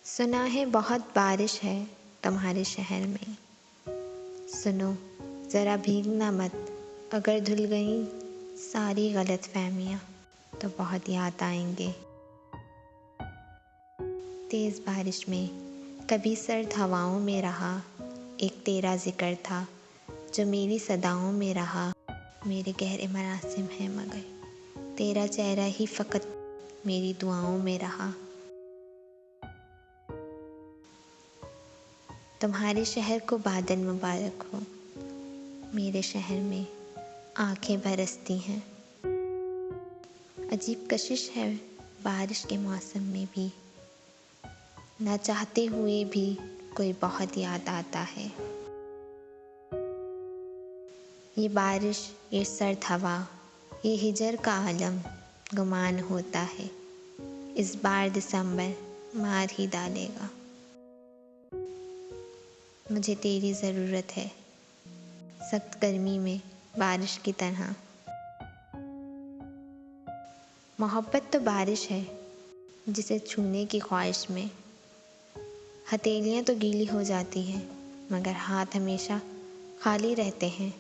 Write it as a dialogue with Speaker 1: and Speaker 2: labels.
Speaker 1: सुना है बहुत बारिश है तुम्हारे शहर में। सुनो ज़रा भीगना मत, अगर धुल गई सारी गलतफहमियाँ तो बहुत याद आएंगे। तेज़ बारिश में कभी सर्द हवाओं में रहा, एक तेरा जिक्र था जो मेरी सदाओं में रहा। मेरे गहरे मरासिम है मगर तेरा चेहरा ही फ़कत मेरी दुआओं में रहा। तुम्हारे शहर को बादल मुबारक हो, मेरे शहर में आंखें बरसती हैं। अजीब कशिश है बारिश के मौसम में भी, ना चाहते हुए भी कोई बहुत याद आता है। ये बारिश, ये सर्द हवा, ये हिजर का आलम गुमान होता है इस बार दिसंबर मार ही डालेगा। मुझे तेरी ज़रूरत है सख्त गर्मी में बारिश की तरह। मोहब्बत तो बारिश है जिसे छूने की ख्वाहिश में हथेलियाँ तो गीली हो जाती हैं मगर हाथ हमेशा खाली रहते हैं।